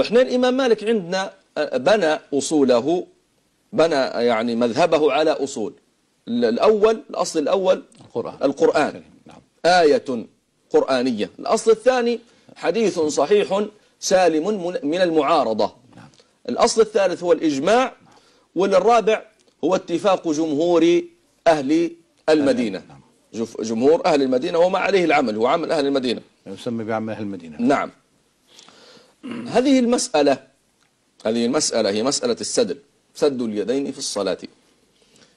احنا الإمام مالك عندنا بنى أصوله، بنى يعني مذهبه على أصول. الأصل الأول القرآن، نعم. آية قرآنية. الأصل الثاني حديث صحيح سالم من المعارضة. نعم. الأصل الثالث هو الإجماع. والرابع هو اتفاق جمهور أهل المدينة. نعم. جمهور أهل المدينة وما عليه العمل، هو عمل أهل المدينة، يسمى بعمل أهل المدينة. نعم. هذه المسألة هي مسألة السدل، سد اليدين في الصلاة.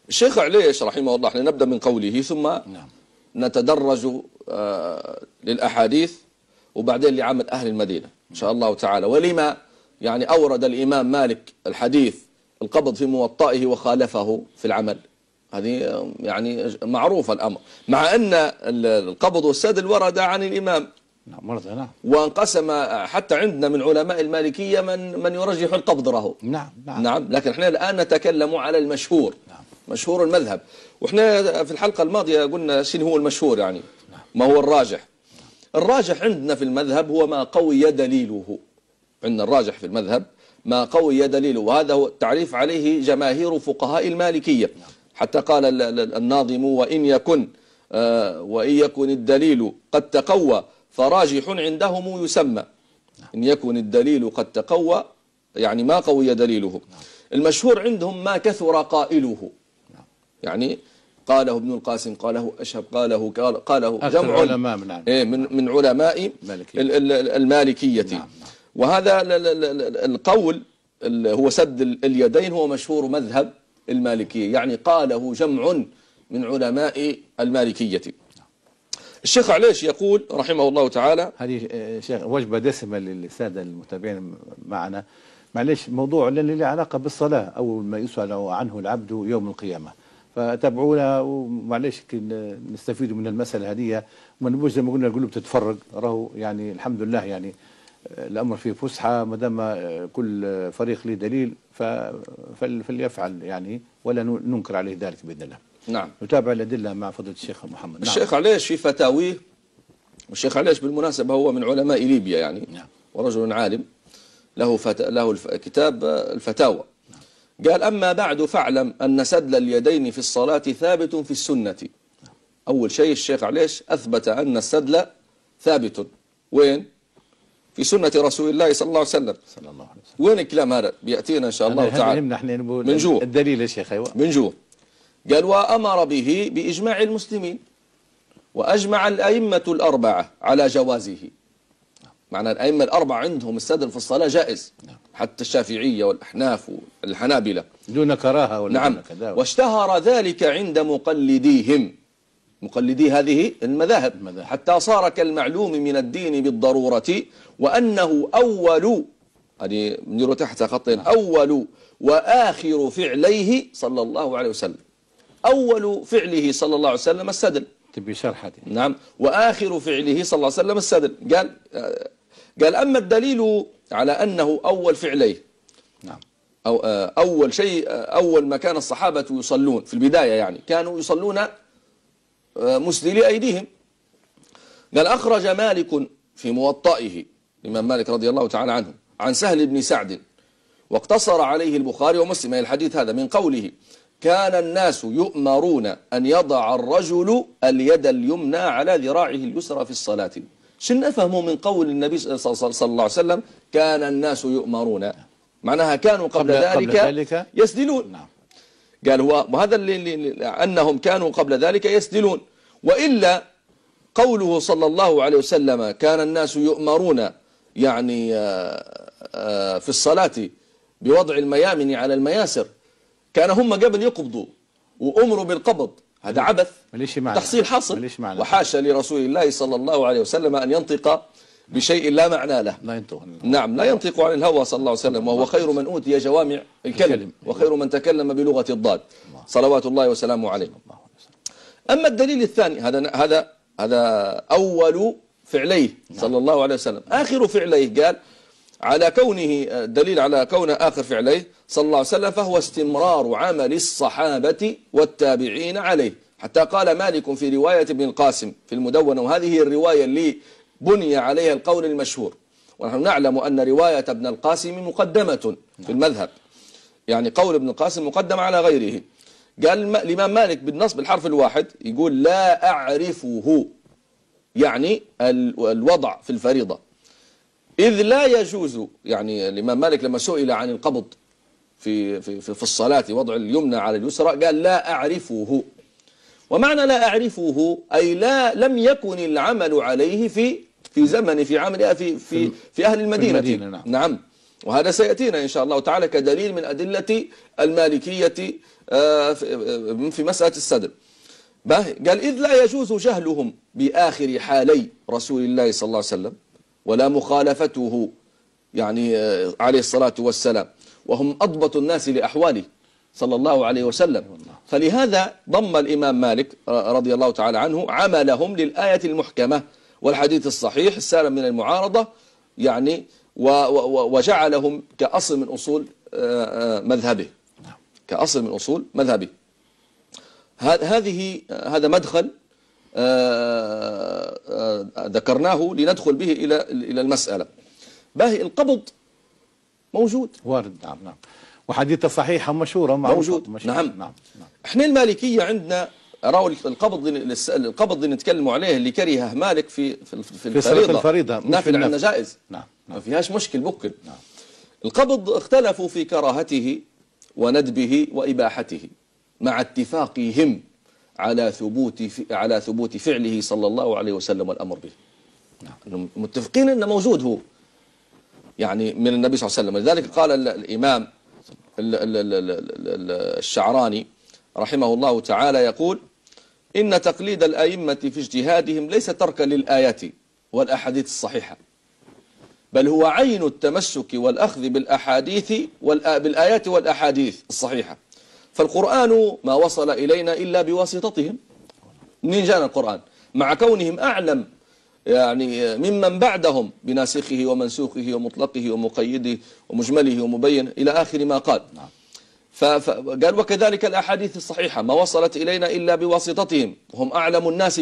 الشيخ عليش رحمه الله، احنا نبدأ من قوله ثم نعم. نتدرج للأحاديث وبعدين لعمل أهل المدينة إن شاء الله تعالى. ولما يعني أورد الإمام مالك الحديث القبض في موطئه وخالفه في العمل؟ هذه يعني معروف الأمر، مع أن القبض والسدل ورد عن الإمام. نعم. وانقسم حتى عندنا من علماء المالكية من يرجح القبض له. نعم. لكن احنا الآن نتكلم على المشهور. نعم. مشهور المذهب. واحنا في الحلقة الماضية قلنا شنو هو المشهور، يعني ما هو الراجح. الراجح عندنا في المذهب هو ما قوي دليله. عندنا الراجح في المذهب ما قوي دليله، وهذا هو التعريف عليه جماهير فقهاء المالكية. حتى قال الناظم: وإن يكن الدليل قد تقوى فراجح عندهم يسمى. إن يكن الدليل قد تقوى يعني ما قوي دليله. المشهور عندهم ما كثر قائله، يعني قاله ابن القاسم، قاله أشهب، قاله جمع من علماء المالكية. وهذا القول هو سد اليدين هو مشهور مذهب المالكية، يعني قاله جمع من علماء المالكية. الشيخ عليش يقول رحمه الله تعالى، هذه شيخ وجبة دسمة للسادة المتابعين معنا. معلش موضوع اللي له علاقة بالصلاة أول ما يسأل عنه العبد يوم القيامة، فتابعونا ومعلش نستفيدوا من المسألة هذه. وما نبوش زي ما قلنا القلوب تتفرق، راهو يعني الحمد لله يعني الأمر فيه فسحة، ما دام كل فريق له دليل فليفعل يعني، ولا ننكر عليه ذلك بإذن الله. نعم. نتابع الأدلة مع فضيلة الشيخ محمد. الشيخ عليش في فتاويه، والشيخ عليش بالمناسبة هو من علماء ليبيا يعني. نعم. ورجل عالم له كتاب الفتاوى. قال: أما بعد فاعلم أن سدل اليدين في الصلاة ثابت في السنة. أول شيء الشيخ عليش أثبت أن السدل ثابت وين؟ في سنة رسول الله صلى الله عليه وسلم. وين الكلام هذا؟ بيأتينا إن شاء الله تعالى من جوه الدليل يا شيخ. أيوة من جوه. قال: وأمر به بإجماع المسلمين، وأجمع الأئمة الأربعة على جوازه. معنى الأئمة الأربعة عندهم السدل في الصلاة جائز، حتى الشافعية والأحناف والحنابلة دون كراهة ولا نعم. واشتهر ذلك عند مقلديهم، مقلدي هذه المذاهب، حتى صار كالمعلوم من الدين بالضرورة، وأنه أول، هذه نديروا تحت خطين، أول وآخر فعليه صلى الله عليه وسلم. أول فعله صلى الله عليه وسلم السدل. تبي شرحتي. نعم. وآخر فعله صلى الله عليه وسلم السدل. قال: أما الدليل على أنه أول فعليه، نعم، أو أول شيء، أول ما كان الصحابة يصلون في البداية يعني كانوا يصلون مسدلي أيديهم. قال: أخرج مالك في موطئه، الإمام مالك رضي الله تعالى عنه، عن سهل بن سعد، واقتصر عليه البخاري ومسلم الحديث هذا، من قوله: كان الناس يؤمرون أن يضع الرجل اليد اليمنى على ذراعه اليسرى في الصلاة. شن نفهمه من قول النبي صلى الله عليه وسلم كان الناس يؤمرون؟ معناها كانوا قبل ذلك يسدلون. نعم. قال هو وهذا اللي أنهم كانوا قبل ذلك يسدلون، وإلا قوله صلى الله عليه وسلم كان الناس يؤمرون يعني في الصلاة بوضع الميامن على المياسر، كان هم قبل يقبضوا وأمروا بالقبض، هذا عبث تحصيل حاصل. وحاشا لرسول الله صلى الله عليه وسلم أن ينطق بشيء لا معنى له. نعم، لا ينطق عن الهوى صلى الله عليه وسلم، وهو خير من أوتي جوامع الكلم، وخير من تكلم بلغة الضاد صلوات الله وسلامه عليه. أما الدليل الثاني، هذا أول فعليه صلى الله عليه وسلم. آخر فعليه قال على كونه دليل على كونه آخر فعليه صلى الله عليه وسلم، فهو استمرار عمل الصحابة والتابعين عليه. حتى قال مالك في رواية ابن القاسم في المدونة، وهذه الرواية اللي بني عليها القول المشهور: ونحن نعلم أن رواية ابن القاسم مقدمة في المذهب، يعني قول ابن القاسم مقدم على غيره. قال الإمام مالك بالنص بالحرف الواحد يقول لا أعرفه، يعني الوضع في الفريضة، إذ لا يجوز. يعني الإمام مالك لما سئل عن القبض في الصلاة وضع اليمنى على اليسرى قال لا أعرفه، ومعنى لا أعرفه أي لم يكن العمل عليه في زمن في عمل في أهل المدينة. نعم، وهذا سيأتينا إن شاء الله تعالى كدليل من أدلة المالكية في مسألة السدر. قال إذ لا يجوز جهلهم بآخر حالي رسول الله صلى الله عليه وسلم ولا مخالفته يعني عليه الصلاة والسلام، وهم أضبط الناس لأحواله صلى الله عليه وسلم. فلهذا ضم الإمام مالك رضي الله تعالى عنه عملهم للآية المحكمة والحديث الصحيح السالم من المعارضة، يعني وجعلهم كأصل من أصول مذهبه، كأصل من أصول مذهبه. هذا مدخل ذكرناه لندخل به إلى المسألة. باهي القبض موجود وارد. نعم نعم، وحديثة صحيحة مشهورة موجود. نعم. احنا المالكية عندنا راوا القبض اللي نتكلموا عليه اللي كرهه مالك في الفريضة نافل عنا جائز. نعم. ما فيهاش مشكل بكل. نعم. القبض اختلفوا في كراهته وندبه وإباحته مع اتفاقهم على ثبوت فعله صلى الله عليه وسلم والأمر به. نعم. متفقين أنه موجود هو يعني من النبي صلى الله عليه وسلم. لذلك قال الإمام الشعراني رحمه الله تعالى يقول إن تقليد الأئمة في اجتهادهم ليس تركا للآيات والأحاديث الصحيحة، بل هو عين التمسك والأخذ بالآيات والأحاديث الصحيحة. فالقرآن ما وصل إلينا إلا بواسطتهم. منين جاءنا القرآن؟ مع كونهم أعلم يعني ممن بعدهم بناسخه ومنسوخه ومطلقه ومقيده ومجمله ومبين إلى آخر ما قال. فقال وكذلك الأحاديث الصحيحة ما وصلت إلينا إلا بواسطتهم، هم أعلم الناس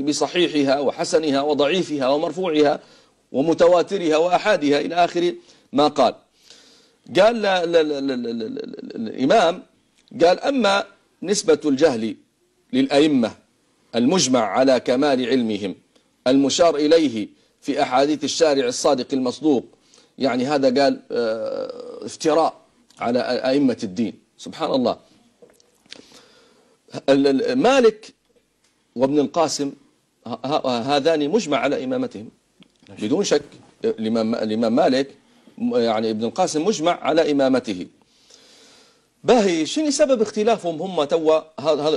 بصحيحها وحسنها وضعيفها ومرفوعها ومتواترها وأحادها إلى آخر ما قال. قال الإمام قال أما نسبة الجهل للأئمة المجمع على كمال علمهم المشار إليه في أحاديث الشارع الصادق المصدوق، يعني هذا قال افتراء على أئمة الدين. سبحان الله. مالك وابن القاسم هذان مجمع على إمامتهم بدون شك. الإمام مالك يعني ابن القاسم مجمع على إمامته. باهي شنو سبب اختلافهم هم توا؟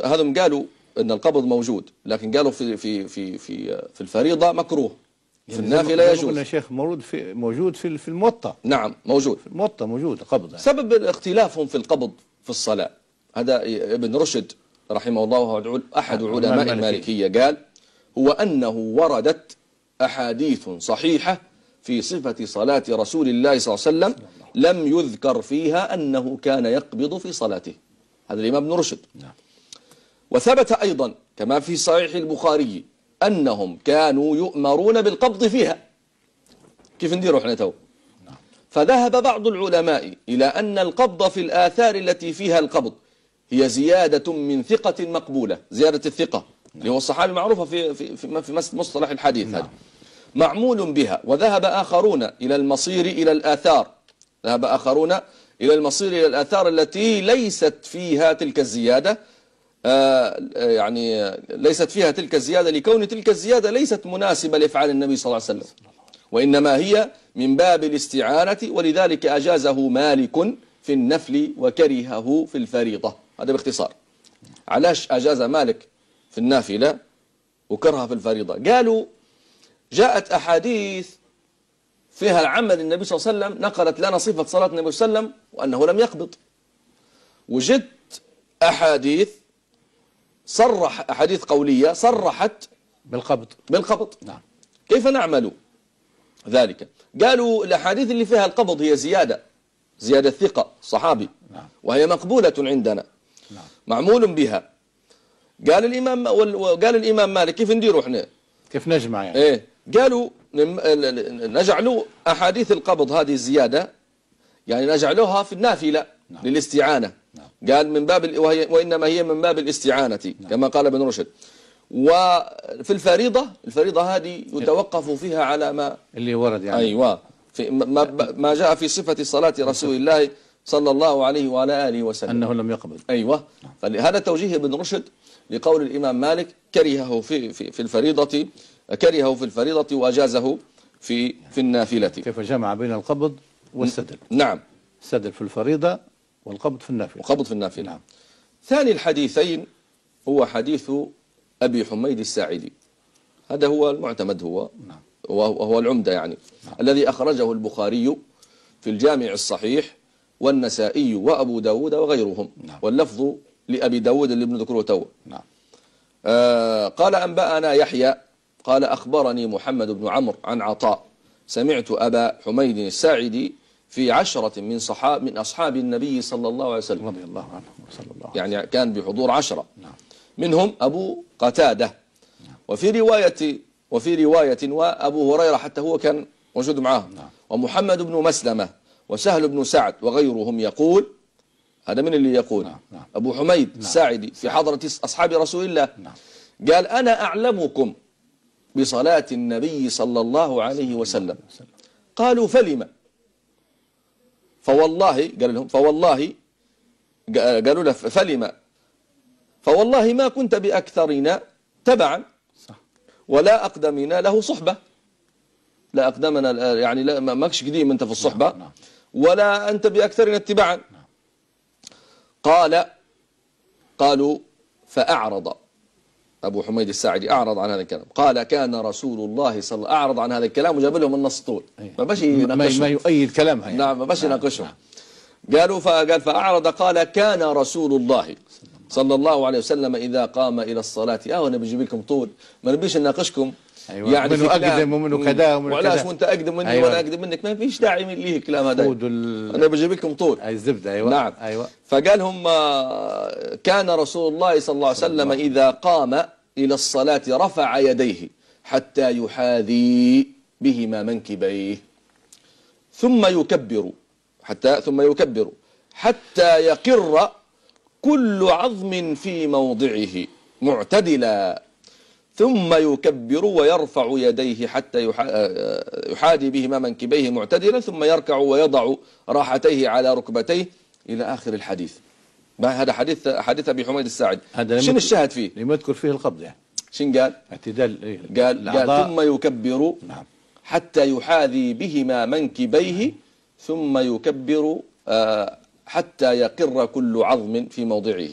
هذم قالوا ان القبض موجود، لكن قالوا في الفريضة مكروه، في النافلة يجوز. قلنا شيخ موجود في الموطأ. نعم موجود في الموطأ موجود القبض يعني. سبب اختلافهم في القبض في الصلاة هذا ابن رشد رحمه الله وهو أحد علماء المالكية قال هو أنه وردت أحاديث صحيحة في صفة صلاة رسول الله صلى الله عليه وسلم لم يذكر فيها أنه كان يقبض في صلاته. هذا الإمام ابن رشد. وثبت أيضا كما في صحيح البخاري أنهم كانوا يؤمرون بالقبض فيها. كيف نديروا احنا تو؟ فذهب بعض العلماء إلى أن القبض في الآثار التي فيها القبض هي زيادة من ثقة مقبولة، زيادة الثقة اللي هو الصحابي المعروفة في مصطلح الحديث هذا معمول بها. وذهب آخرون إلى المصير إلى الآثار، ذهب آخرون إلى المصير إلى الآثار التي ليست فيها تلك الزيادة، يعني ليست فيها تلك الزيادة لكون تلك الزيادة ليست مناسبة لأفعال النبي صلى الله عليه وسلم، وإنما هي من باب الاستعانة، ولذلك أجازه مالك في النفل وكرهه في الفريضة. هذا باختصار. علاش أجاز مالك في النافلة وكرهه في الفريضة؟ قالوا جاءت أحاديث فيها العمل النبي صلى الله عليه وسلم نقلت لنا صفة صلاة النبي صلى الله عليه وسلم وأنه لم يقبض، وجدت أحاديث أحاديث قولية صرحت بالقبض. نعم. كيف نعمل ذلك؟ قالوا الأحاديث اللي فيها القبض هي زيادة ثقة صحابي. نعم. وهي مقبولة عندنا. نعم. معمول بها. قال الإمام مالك كيف نديروا احنا؟ كيف نجمع يعني؟ ايه قالوا نجعل أحاديث القبض هذه الزيادة يعني نجعلها في النافلة للاستعانة. قال من باب وإنما هي من باب الاستعانة كما قال ابن رشد. وفي الفريضة هذه يتوقف فيها على ما اللي ورد يعني. أيوة في ما جاء في صفة صلاة رسول الله صلى الله عليه وعلى آله وسلم أنه لم يقبض. أيوة. فهذا توجيه ابن رشد لقول الإمام مالك كرهه في الفريضة وأجازه في النافلة. كيف جمع بين القبض والسدل؟ نعم. السدل في الفريضة والقبض في النافلة. وقبض في النافلة. نعم. ثاني الحديثين هو حديث أبي حميد الساعدي. هذا هو المعتمد نعم. وهو العمدة يعني. نعم. الذي أخرجه البخاري في الجامع الصحيح والنسائي وأبو داود وغيرهم. نعم. واللفظ لأبي داود اللي ابن ذكره تو. نعم. قال أنبأنا يحيى قال أخبرني محمد بن عمرو عن عطاء سمعت أبا حميد الساعدي في 10 من أصحاب النبي صلى الله عليه وسلم رضي الله عنه وصلى الله عليه. يعني كان بحضور 10. نعم. منهم أبو قتادة. نعم. وفي رواية وأبو هريرة حتى هو كان موجود معه. نعم. ومحمد بن مسلمة وسهل بن سعد وغيرهم يقول هذا من اللي يقول. نعم. نعم. أبو حميد الساعدي في حضرة أصحاب رسول الله. نعم. قال أنا أعلمكم بصلاة النبي صلى الله عليه وسلم. قالوا فلم؟ فوالله قال لهم فوالله قالوا له فلم؟ فوالله ما كنت بأكثرنا تبعا ولا أقدمنا له صحبة. لا أقدمنا يعني لا ماكش قديم أنت في الصحبة ولا أنت بأكثرنا اتباعا. قالوا فأعرض أبو حميد الساعدي أعرض عن هذا الكلام. قال كان رسول الله صلى الله عليه وسلم أعرض عن هذا الكلام وجاب لهم النص طول ما باش يناقشهم. ما يؤيد كلامها يعني. نعم ما باش يناقشهم. قالوا فأعرض قال كان رسول الله صلى الله عليه وسلم إذا قام إلى الصلاة أنا بجيب لكم طول ما نبيش نناقشكم. أيوة. يعني منه أقدم ومنه كذا ومنه كذا. وعلاش وأنت أقدم مني أيوة. وأنا أقدم منك ما فيش داعي من ليه الكلام هذا. أنا بجيب لكم طول. أي الزبدة. أيوة. نعم. أيوة. فقال هم كان رسول الله صلى الله عليه وسلم إذا قام إلى الصلاة رفع يديه حتى يحاذي بهما منكبيه ثم يكبر حتى يقر كل عظم في موضعه معتدلا ثم يكبر ويرفع يديه حتى يحاذي بهما منكبيه معتدلا ثم يركع ويضع راحتيه على ركبتيه إلى آخر الحديث. هذا حديث أبي حميد الساعدي. شنو الشاهد فيه؟ لما يذكر فيه القبض يعني. شن قال؟ اعتدال. قال ثم يكبر. نعم. حتى يحاذي بهما منكبيه ثم يكبر حتى يقر كل عظم في موضعه.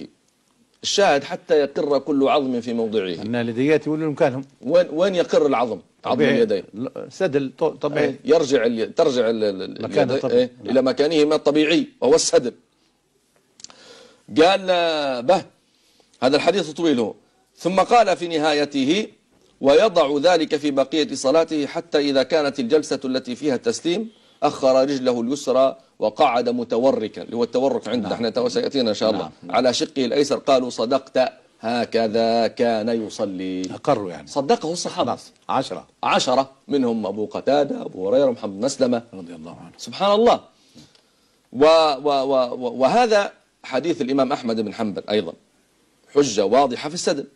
الشاهد حتى يقر كل عظم في موضعه. أن اليديات يقولوا مكانهم. وين يقر العظم؟ عظم اليدين. سدل طبيعي. ترجع إلى مكانهما الطبيعي وهو السدل. قال به هذا الحديث طويل هو. ثم قال في نهايته ويضع ذلك في بقية صلاته حتى إذا كانت الجلسة التي فيها التسليم أخر رجله اليسرى وقعد متوركا اللي هو التورك عندنا احنا سيأتينا إن شاء الله. على شقه الأيسر. قالوا صدقت هكذا كان يصلي. أقروا يعني. صدقه الصحابة 10 منهم أبو قتادة أبو هريرة محمد مسلمة رضي الله عنه. سبحان الله. وهذا حديث الإمام أحمد بن حنبل أيضا حجة واضحة في السدل.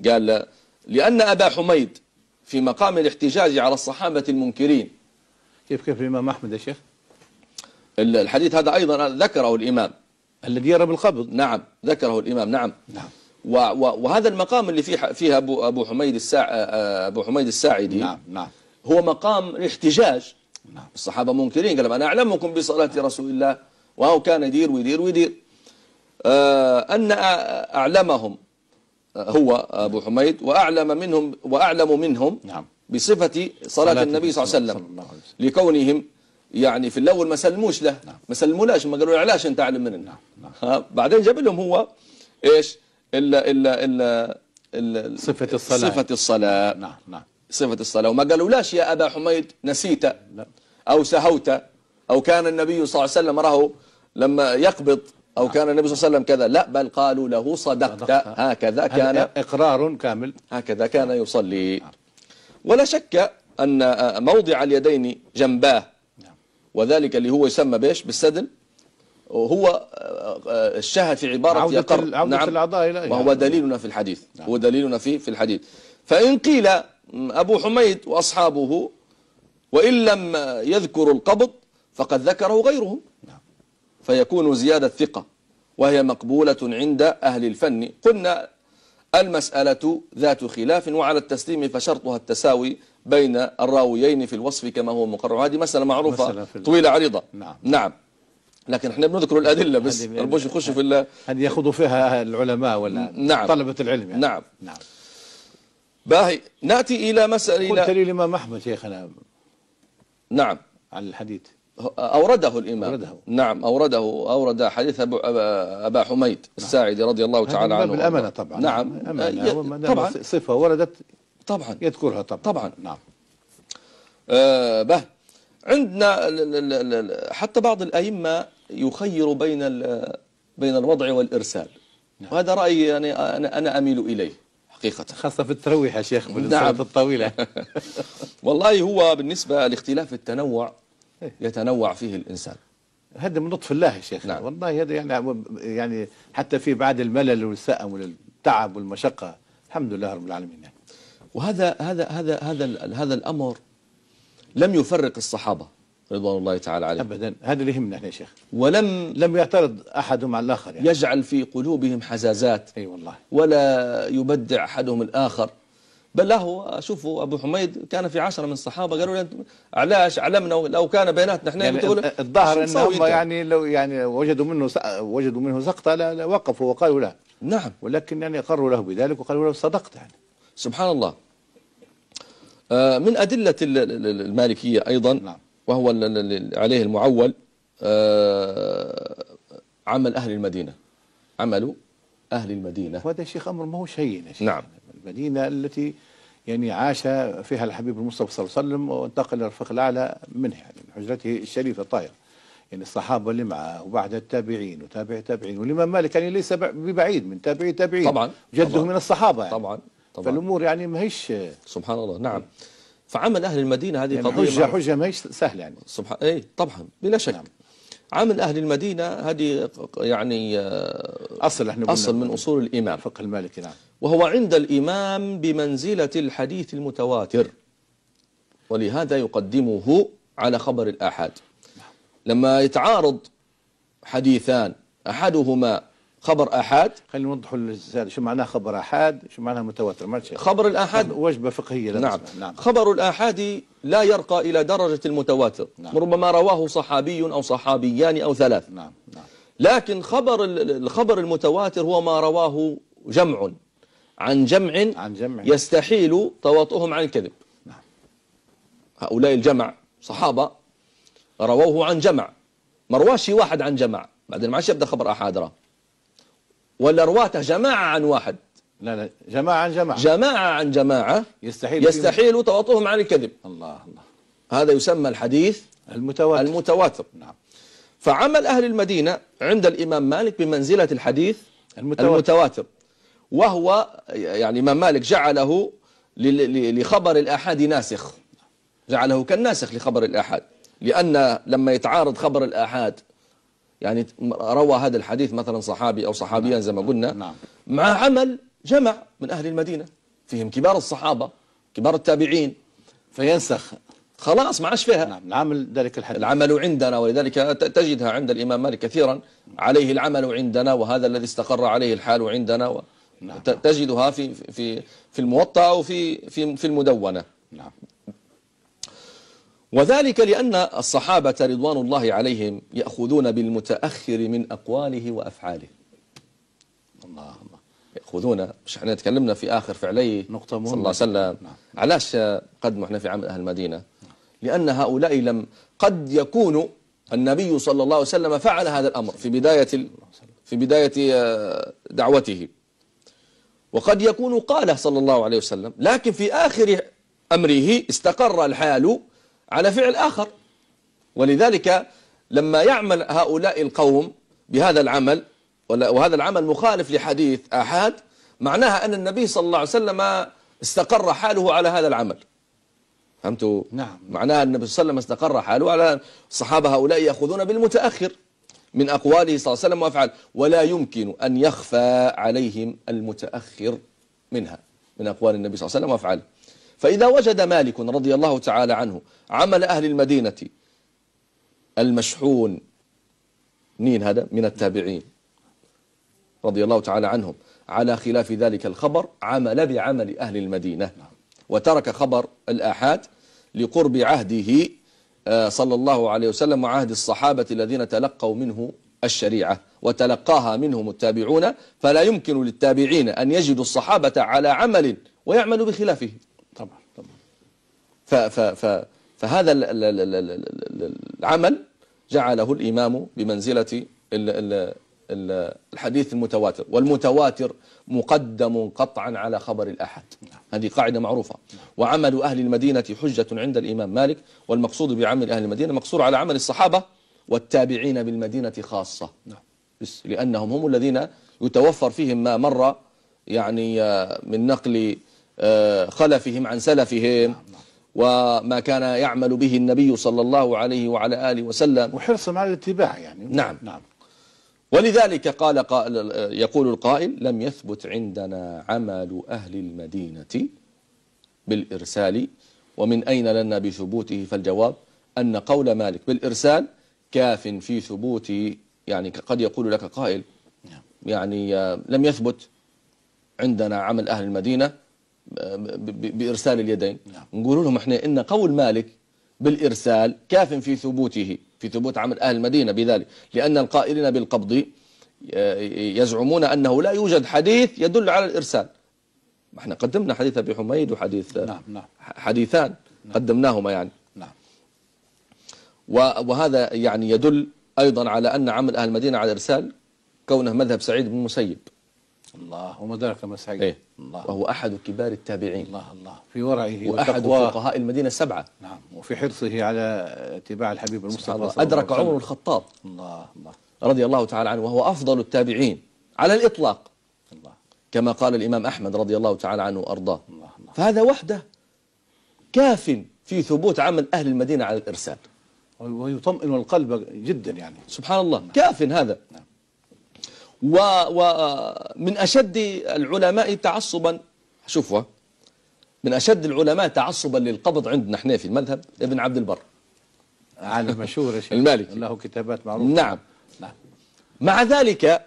قال لأن أبا حميد في مقام الاحتجاج على الصحابة المنكرين. كيف الإمام أحمد يا شيخ؟ الحديث هذا أيضا ذكره الإمام الذي يرى بالقبض. نعم ذكره الإمام. نعم. وهذا المقام اللي فيها أبو حميد الساعدي. نعم. هو مقام الاحتجاج. نعم. الصحابة منكرين. قال أنا أعلمكم بصلاة رسول الله وهو كان يدير ويدير أن أعلمهم هو أبو حميد وأعلم منهم نعم. بصفة صلاة النبي صلى الله عليه وسلم لكونهم يعني في الأول ما سلموش له. نعم. ما سلمولاش ما قالوا علاش أنت أعلم مننا. نعم. بعدين جاب لهم هو إيش صفة الصلاة. نعم. صفة الصلاة. وما قالوا لاش يا أبا حميد نسيت أو سهوت أو كان النبي صلى الله عليه وسلم راه لما يقبض أو كان النبي صلى الله عليه وسلم كذا. لا بل قالوا له صدقت هكذا كان إقرار كامل. هكذا كان يصلي. ولا شك أن موضع اليدين جنباه، وذلك اللي هو يسمى بيش بالسدل، هو الشاهد في عبارة يقر. نعم، الأعضاء وهو دليلنا في الحديث. هو دليلنا في الحديث. فإن قيل أبو حميد وأصحابه وإن لم يذكروا القبض فقد ذكره غيرهم، فيكون زيادة ثقة وهي مقبولة عند أهل الفن. قلنا المسألة ذات خلاف، وعلى التسليم فشرطها التساوي بين الراويين في الوصف كما هو مقرر. هذه مسألة معروفة طويلة عريضة. نعم. لكن احنا بنذكر الأدلة بس، ربوش يخشوا في الله. هذه يأخذوا فيها العلماء ولا نعم. طلبة العلم يعني. نعم. باهي، نأتي إلى مسألة. قلت لي الإمام أحمد شيخنا. نعم. على الحديث أورده الإمام. نعم، أورد حديث أبا حميد الساعدي رضي الله تعالى عنه. بالأمانة طبعا. نعم. طبعا صفة وردت طبعا يذكرها طبعا. نعم. عندنا حتى بعض الأئمة يخير بين الوضع والإرسال. نعم. وهذا رأيي يعني أنا أميل إليه حقيقة، خاصة في الترويح يا شيخ بالصلاة الطويلة. والله هو بالنسبة لاختلاف التنوع يتنوع فيه الإنسان. هذا من لطف الله يا شيخ. نعم. والله هذا يعني حتى في بعد الملل والسأم والتعب والمشقة الحمد لله رب العالمين يعني. وهذا الأمر لم يفرق الصحابة رضوان الله تعالى عليهم أبدا. هذا اللي يهمنا يا شيخ. لم يعترض أحدهم على الآخر يعني. يجعل في قلوبهم حزازات. أي والله. ولا يبدع أحدهم الآخر. بل له، شوفوا أبو حميد كان في 10 من الصحابة قالوا له علاش علمنا لو كان بيناتنا احنا يعني الظاهر أنهم يعني لو يعني وجدوا منه سقطة لا وقفوا وقالوا لا. نعم. ولكن يعني أقروا له بذلك وقالوا له صدقت يعني. سبحان الله. من أدلة المالكية أيضا. نعم. وهو عليه المعول عمل أهل المدينة. عملوا أهل المدينة. وهذا شيخ أمر ما هو شيء يا شيخ. نعم. المدينة التي يعني عاش فيها الحبيب المصطفى صلى الله عليه وسلم وانتقل إلى الرفيق الأعلى منه يعني من حجرته الشريفة الطاهرة. يعني الصحابة اللي معه وبعد التابعين وتابع التابعين، والإمام مالك يعني ليس ببعيد من تابعي التابعين. طبعا. جده طبعا. من الصحابة يعني. طبعا. فالأمور يعني ما هيش. سبحان الله. نعم. فعمل أهل المدينة هذه يعني قضية حجة ما هيش سهل يعني. إيه طبعا بلا شك. نعم. عمل أهل المدينة هذه يعني أصل من أصول الإمام الفقه المالكي. نعم. وهو عند الإمام بمنزلة الحديث المتواتر، ولهذا يقدمه على خبر الآحاد. لما يتعارض حديثان أحدهما خبر آحاد. خلينا نوضح للسادة شو معناه خبر آحاد، شو معناه متواتر. ما خبر الآحاد وجبة فقهية. نعم. خبر الآحاد لا يرقى إلى درجة المتواتر. نعم. ربما رواه صحابي أو صحابيان أو 3. نعم. لكن الخبر المتواتر هو ما رواه جمع عن جمع يستحيل تواطؤهم عن الكذب. نعم. هؤلاء الجمع صحابة رووه عن جمع، ما رواش واحد عن جمع، بعدين ما عادش يبدأ خبر أحد ولا رواته جماعة عن واحد. لا جماعة عن جماعة. جماعة عن جماعة يستحيل تواطؤهم عن الكذب. الله. هذا يسمى الحديث المتواتر. نعم. فعمل أهل المدينة عند الإمام مالك بمنزلة الحديث المتواتر. وهو يعني الإمام مالك جعله لخبر الآحاد ناسخ، جعله كالناسخ لخبر الآحاد، لأن لما يتعارض خبر الآحاد يعني روى هذا الحديث مثلا صحابي أو صحابيان زي ما قلنا. نعم. مع عمل جمع من أهل المدينة فيهم كبار الصحابة كبار التابعين، فينسخ خلاص ما عاش فيها. نعم. العمل ذلك الحديث العمل عندنا، ولذلك تجدها عند الإمام مالك كثيرا عليه العمل عندنا، وهذا الذي استقر عليه الحال عندنا. نعم. تجدها في الموطأ أو في المدونة. نعم. وذلك لأن الصحابة رضوان الله عليهم يأخذون بالمتأخر من أقواله وأفعاله. الله. يأخذون، مش احنا تكلمنا في آخر فعليه نقطة مهمة صلى الله عليه وسلم. نعم. علاش قدموا احنا في عمل أهل المدينة؟ لأن هؤلاء قد يكون النبي صلى الله عليه وسلم فعل هذا الأمر في بداية دعوته، وقد يكون قاله صلى الله عليه وسلم، لكن في آخر أمره استقر الحال على فعل آخر. ولذلك لما يعمل هؤلاء القوم بهذا العمل، وهذا العمل مخالف لحديث آحاد، معناها أن النبي صلى الله عليه وسلم استقر حاله على هذا العمل، فهمتوا؟ نعم. معناها النبي صلى الله عليه وسلم استقر حاله على الصحابة هؤلاء يأخذون بالمتأخر من أقواله صلى الله عليه وسلم وأفعاله، ولا يمكن أن يخفى عليهم المتأخر منها من أقوال النبي صلى الله عليه وسلم وأفعاله. فإذا وجد مالك رضي الله تعالى عنه عمل أهل المدينة المشحون هذا من التابعين رضي الله تعالى عنهم على خلاف ذلك الخبر، عمل بعمل أهل المدينة وترك خبر الآحاد لقرب عهده صلى الله عليه وسلم وعهد الصحابة الذين تلقوا منه الشريعة وتلقاها منهم التابعون، فلا يمكن للتابعين أن يجدوا الصحابة على عمل ويعملوا بخلافه. طبعا طبعا. فهذا العمل جعله الإمام بمنزلة الحديث المتواتر، والمتواتر مقدم قطعا على خبر الأحد، هذه قاعدة معروفة. وعمل أهل المدينة حجة عند الإمام مالك، والمقصود بعمل أهل المدينة مقصور على عمل الصحابة والتابعين بالمدينة خاصة، لأنهم هم الذين يتوفر فيهم ما مر يعني من نقل خلفهم عن سلفهم، وما كان يعمل به النبي صلى الله عليه وعلى آله وسلم، وحرصا على الاتباع يعني. نعم. ولذلك يقول القائل: لم يثبت عندنا عمل أهل المدينة بالإرسال. ومن أين لنا بثبوته؟ فالجواب أن قول مالك بالإرسال كاف في ثبوت، يعني قد يقول لك قائل يعني لم يثبت عندنا عمل أهل المدينة بإرسال اليدين. نقول لهم احنا إن قول مالك بالإرسال كاف في ثبوته، في ثبوت عمل أهل المدينة بذلك، لأن القائلين بالقبض يزعمون أنه لا يوجد حديث يدل على الإرسال. احنا قدمنا حديث أبي حميد وحديث حديثان قدمناهما يعني. وهذا يعني يدل أيضا على أن عمل أهل المدينة على الإرسال كونه مذهب سعيد بن المسيب. الله، وما ذلك ما سعيد. إيه؟ الله. وهو أحد كبار التابعين. الله الله في ورعه وأحد فقهاء المدينة السبعة. نعم. وفي حرصه على اتباع الحبيب المصطفى. أدرك عمر الخطاب الله الله رضي الله تعالى عنه وهو أفضل التابعين على الإطلاق، الله. كما قال الإمام أحمد رضي الله تعالى عنه وأرضاه. الله الله. فهذا وحده كاف في ثبوت عمل أهل المدينة على الإرسال، ويطمئن القلب جدا يعني. سبحان الله. كاف هذا. ومن أشد العلماء تعصبا، شوفوا، من أشد العلماء تعصبا للقبض عندنا احنا في المذهب ابن عبد البر، عالم مشهور المالكي، له كتابات معروفة. نعم. مع ذلك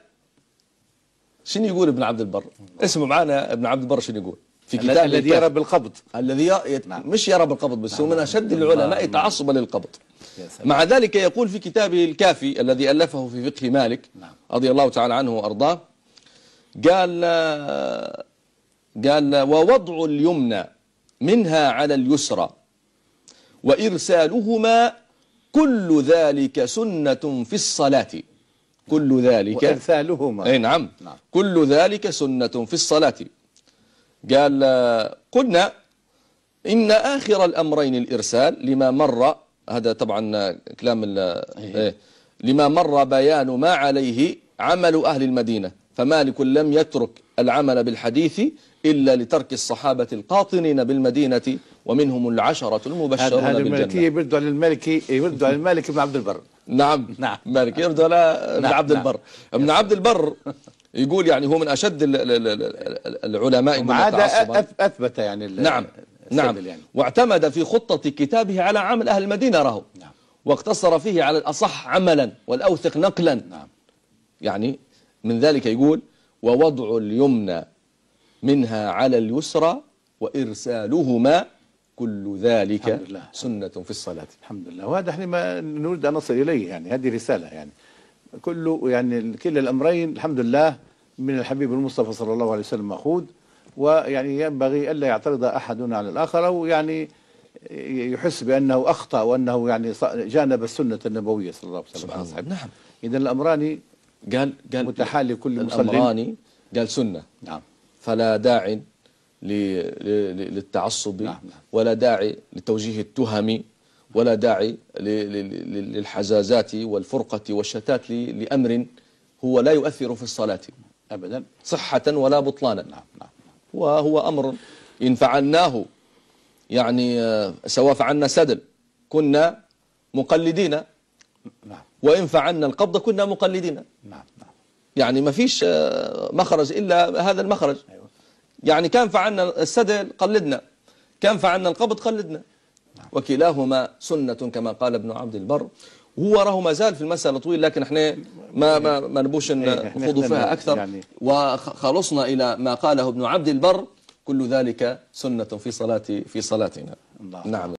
شنو يقول ابن عبد البر؟ اسمه معنا ابن عبد البر شنو يقول في كتاب الذي يرى بالقبض، الذي مش يرى بالقبض بس، هو من أشد العلماء تعصبا للقبض. مع ذلك يقول في كتابه الكافي الذي ألفه في فقه مالك رضي الله تعالى عنه وأرضاه، قال ووضع اليمنى منها على اليسرى وإرسالهما كل ذلك سنة في الصلاة. كل ذلك وإرسالهما، أي نعم. كل ذلك سنة في الصلاة. قال قلنا إن آخر الأمرين الإرسال لما مر، هذا طبعا كلام لما مر بيان ما عليه عمل أهل المدينة، فمالك لم يترك العمل بالحديث إلا لترك الصحابة القاطنين بالمدينة ومنهم العشرة المبشرون بالجنة. هذا المالكية يردوا على المالكي، يردوا على المالك ابن عبد البر. نعم مالك يردوا على ابن عبد البر. ابن عبد البر يقول يعني هو من أشد العلماء تعصبا، أثبت يعني. نعم يعني. واعتمد في خطة كتابه على عمل أهل المدينة راه. واقتصر فيه على الأصح عملا والأوثق نقلا. يعني من ذلك يقول ووضع اليمنى منها على اليسرى وإرسالهما كل ذلك سنة في الصلاة. الحمد لله. وهذا احنا ما نريد أن نصل إليه يعني، هذه رسالة يعني كل الأمرين الحمد لله من الحبيب المصطفى صلى الله عليه وسلم مأخوذ، ويعني ينبغي ألا يعترض أحدنا على الآخر، أو يعني يحس بأنه أخطأ وأنه يعني جانب السنة النبوية صلى الله عليه وسلم. نعم. إذن الأمران قال متحال لكل مصلي. الأمران قال سنة. نعم. فلا داعي للتعصب، ولا داعي لتوجيه التهم، ولا داعي للحزازات والفرقة والشتات لأمر هو لا يؤثر في الصلاة أبدا صحة ولا بطلانا. وهو أمر إن فعلناه يعني سواء فعلنا سدل كنا مقلدين، نعم. وإن فعلنا القبض كنا مقلدين. نعم. يعني ما فيش مخرج إلا هذا المخرج. أيوة. يعني كان فعلنا السدل قلدنا، كان فعلنا القبض قلدنا. وكلاهما سنة كما قال ابن عبد البر. هو راه ما زال في المسألة طويل، لكن احنا ما نبوش نخوض فيها أكثر يعني. وخلصنا إلى ما قاله ابن عبد البر: كل ذلك سنة في صلاتنا. نعم.